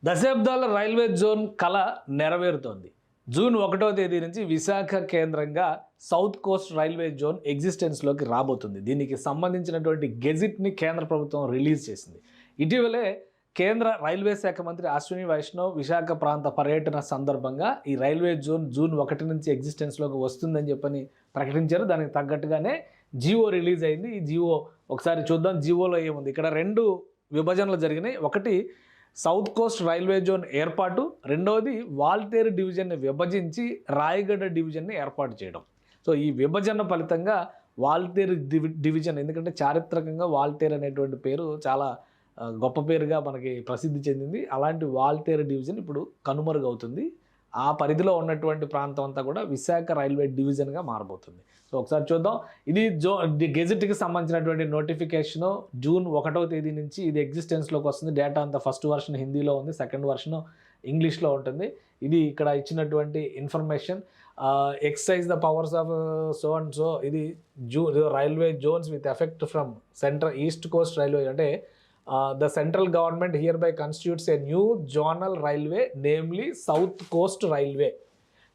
దశాబ్దాల railway zone కళ నెరవేరుతోంది. June 1వ తేదీ నుంచి విశాఖ కేంద్రంగా సౌత్ కోస్ట్ రైల్వే జోన్ ఎగ్జిస్టెన్స్లోకి రాబోతుంది. దీనికి సంబంధించినటువంటి గెజిట్ని కేంద్ర ప్రభుత్వం రిలీజ్ చేసింది. ఇటీవలే కేంద్ర రైల్వే శాఖ మంత్రి అశ్విని వైష్ణవ్ విశాఖ ప్రాంత పర్యటన సందర్భంగా ఈ రైల్వే జోన్ జూన్ 1 నుంచి ఎగ్జిస్టెన్స్లోకి వస్తుందని చెప్పని ప్రకటించారు. దానికి తగ్గట్టుగానే జియో రిలీజ్ అయింది. ఈ జియో ఒకసారి చూద్దాం. జియోలో ఏముంది? ఇక్కడ 2 విభజనలు జరిగినాయి. ఒకటి సౌత్ కోస్ట్ రైల్వే జోన్ ఏర్పాటు, రెండవది వాల్తేరు డివిజన్ని విభజించి రాయగడ డివిజన్ని ఏర్పాటు చేయడం. సో ఈ విభజన ఫలితంగా వాల్తేరు డివిజన్, ఎందుకంటే చారిత్రకంగా వాల్తేరు అనేటువంటి పేరు చాలా గొప్ప పేరుగా మనకి ప్రసిద్ధి చెందింది. అలాంటి వాల్తేరు డివిజన్ ఇప్పుడు కనుమరుగవుతుంది. ఆ పరిధిలో ఉన్నటువంటి ప్రాంతం అంతా కూడా విశాఖ రైల్వే డివిజన్గా మారబోతుంది. సో ఒకసారి చూద్దాం. ఇది గెజెట్కి సంబంధించినటువంటి నోటిఫికేషను జూన్ 1వ తేదీ నుంచి ఇది ఎగ్జిస్టెన్స్లోకి వస్తుంది. డేటా అంతా ఫస్ట్ వర్షన్ హిందీలో ఉంది, సెకండ్ వర్షన్ ఇంగ్లీష్లో ఉంటుంది. ఇది ఇక్కడ ఇచ్చినటువంటి information. Excise the powers of so and so. ఇది railway zones with effect from central east coast railway. అంటే the central government hereby constitutes a new zonal railway, namely South Coast Railway,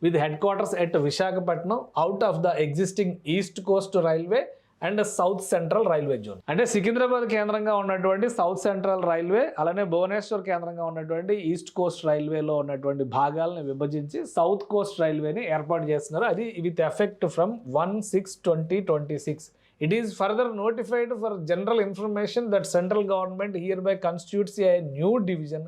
with headquarters at Visakhapatnam out of the existing East Coast Railway and south central railway zone. అంటే సికింద్రాబాద్ కేంద్రంగా ఉన్నటువంటి south central railway, అలానే భువనేశ్వర్ కేంద్రంగా ఉన్నటువంటి east Coast రైల్వేలో ఉన్నటువంటి భాగాలను విభజించి సౌత్ కోస్ట్ రైల్వేని ఏర్పాటు చేస్తున్నారు. అది with effect from 1/6/2026. It is further notified for general information that central government hereby constitutes a new division,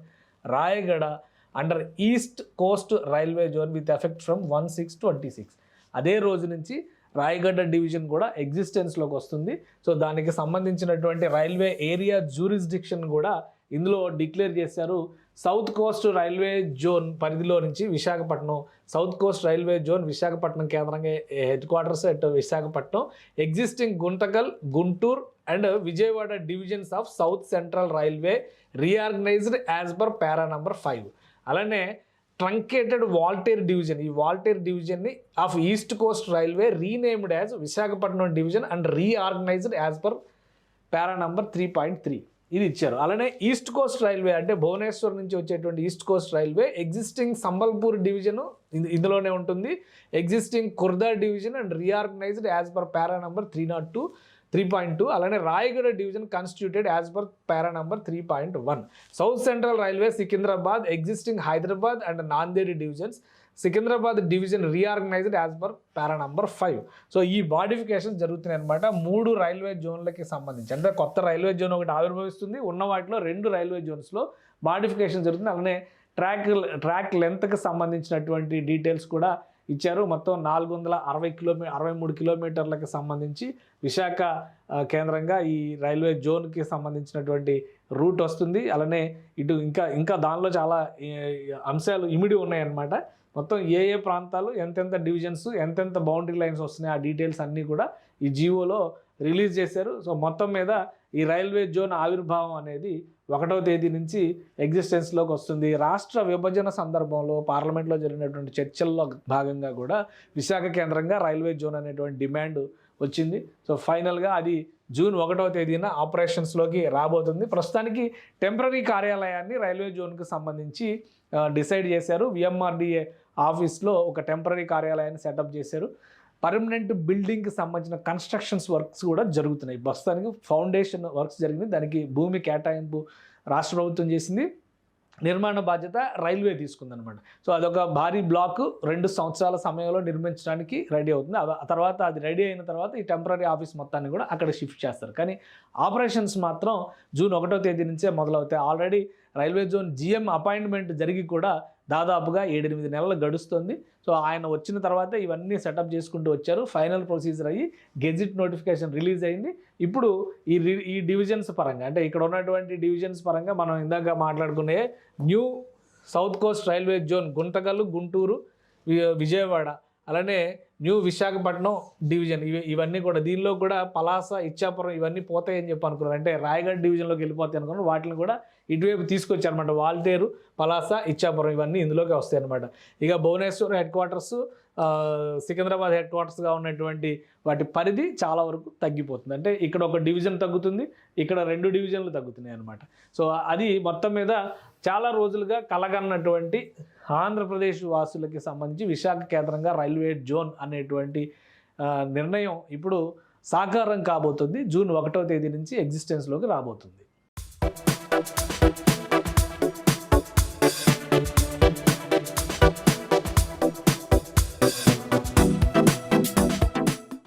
Rayagada, under East Coast Railway Zone with effect from 1/6/26. అదే రోజు నుంచి రాయగడ్డ డివిజన్ కూడా ఎగ్జిస్టెన్స్లోకి వస్తుంది. సో దానికి సంబంధించినటువంటి రైల్వే ఏరియా జ్యూరిస్డిక్షన్ కూడా ఇందులో declare చేశారు. సౌత్ కోస్ట్ రైల్వే జోన్ పరిధిలో నుంచి Visakhapatnam, south coast railway zone Visakhapatnam కేంద్రంగా headquarters at Visakhapatnam, existing Guntakal, Guntur and Vijayawada divisions of south central railway reorganised as per para number 5. అలానే ట్రంకేటెడ్ వాల్టేర్ డివిజన్, ఈ వాల్టేర్ డివిజన్ని of east coast railway renamed as Visakhapatnam division and reorganised as per para number 3.3 ఇది ఇచ్చారు. అలానే east coast railway అంటే భువనేశ్వర్ నుంచి వచ్చేటువంటి east coast railway existing Sambalpur division ఇందులోనే ఉంటుంది, existing Khurda division and reorganised as per para number 3.2. అలానే Rayagada division constituted as per para number 3.1. South central railway Secunderabad existing Hyderabad and Nanded divisions, Secunderabad division reorganised as per para number 5. So ఈ modification జరుగుతున్నాయి అనమాట 3 railway జోన్లకి సంబంధించి. అంటే కొత్త railway zone ఒకటి ఆవిర్భవిస్తుంది, ఉన్న వాటిలో 2 రైల్వే జోన్స్లో మాడిఫికేషన్ జరుగుతుంది. అలానే ట్రాక్ లెంత్కి సంబంధించినటువంటి డీటెయిల్స్ కూడా ఇచ్చారు. మొత్తం 463 కిలోమీటర్లకు సంబంధించి విశాఖ కేంద్రంగా ఈ రైల్వే జోన్కి సంబంధించినటువంటి రూట్ వస్తుంది. అలానే ఇటు ఇంకా దానిలో చాలా అంశాలు ఇమిడి ఉన్నాయన్నమాట. మొత్తం ఏ ప్రాంతాలు, ఎంతెంత డివిజన్స్, ఎంతెంత బౌండరీ లైన్స్ వస్తున్నాయి, ఆ డీటెయిల్స్ అన్నీ కూడా ఈ జియోలో రిలీజ్ చేశారు. సో మొత్తం మీద ఈ రైల్వే జోన్ ఆవిర్భావం అనేది 1వ తేదీ నుంచి ఎగ్జిస్టెన్స్లోకి వస్తుంది. రాష్ట్ర విభజన సందర్భంలో పార్లమెంట్లో జరిగినటువంటి చర్చల్లో భాగంగా కూడా విశాఖ కేంద్రంగా రైల్వే జోన్ అనేటువంటి డిమాండ్ వచ్చింది. సో ఫైనల్గా అది జూన్ 1వ తేదీన ఆపరేషన్స్లోకి రాబోతుంది. ప్రస్తుతానికి టెంపరీ కార్యాలయాన్ని రైల్వే జోన్కి సంబంధించి డిసైడ్ చేశారు. విఎంఆర్డిఏ ఆఫీస్లో ఒక టెంపరీ కార్యాలయాన్ని సెటప్ చేశారు. పర్మనెంట్ బిల్డింగ్కి సంబంధించిన కన్స్ట్రక్షన్స్ వర్క్స్ కూడా జరుగుతున్నాయి. ప్రస్తుతానికి ఫౌండేషన్ వర్క్స్ జరిగింది. దానికి భూమి కేటాయింపు రాష్ట్ర ప్రభుత్వం చేసింది, నిర్మాణ బాధ్యత రైల్వే తీసుకుందనమాట. సో అదొక భారీ బ్లాక్ 2 సంవత్సరాల సమయంలో నిర్మించడానికి రెడీ అవుతుంది. ఆ తర్వాత అది రెడీ అయిన తర్వాత ఈ టెంపరీ ఆఫీస్ మొత్తాన్ని కూడా అక్కడ షిఫ్ట్ చేస్తారు. కానీ ఆపరేషన్స్ మాత్రం జూన్ 1వ తేదీ నుంచే మొదలవుతాయి. Already railway zone GM appointment జరిగి కూడా దాదాపుగా 7-8 నెలలు గడుస్తుంది. సో ఆయన వచ్చిన తర్వాత ఇవన్నీ సెటప్ చేసుకుంటూ వచ్చారు. ఫైనల్ ప్రొసీజర్ అయ్యి గెజిట్ నోటిఫికేషన్ రిలీజ్ అయింది. ఇప్పుడు ఈ డివిజన్స్ పరంగా, అంటే ఇక్కడ ఉన్నటువంటి డివిజన్స్ పరంగా మనం ఇందాక మాట్లాడుకునే new south coast railway zone Guntakal, Guntur, Vijayawada, అలానే న్యూ విశాఖపట్నం డివిజన్ ఇవన్నీ కూడా దీనిలో కూడా పలాస ఇచ్చాపురం ఇవన్నీ పోతాయని చెప్పి అనుకున్నారు. అంటే రాయగఢ్ డివిజన్లోకి వెళ్ళిపోతాయి అనుకున్నారు. వాటిని కూడా ఇటువైపు తీసుకొచ్చారనమాట. వాల్తేరు, పలాస, ఇచ్చాపురం ఇవన్నీ ఇందులోకి వస్తాయి అనమాట. ఇక భువనేశ్వర్ హెడ్ క్వార్టర్స్, సికింద్రాబాద్ హెడ్ క్వార్టర్స్గా ఉన్నటువంటి వాటి పరిధి చాలా వరకు తగ్గిపోతుంది. అంటే ఇక్కడ ఒక డివిజన్ తగ్గుతుంది, ఇక్కడ 2 డివిజన్లు తగ్గుతున్నాయి అనమాట. సో అది మొత్తం మీద చాలా రోజులుగా కలగన్నటువంటి ఆంధ్రప్రదేశ్ వాసులకి సంబంధించి విశాఖ కేంద్రంగా రైల్వే జోన్ అనేటువంటి నిర్ణయం ఇప్పుడు సాకారం కాబోతుంది. జూన్ 1వ తేదీ నుంచి ఎగ్జిస్టెన్స్లోకి రాబోతుంది.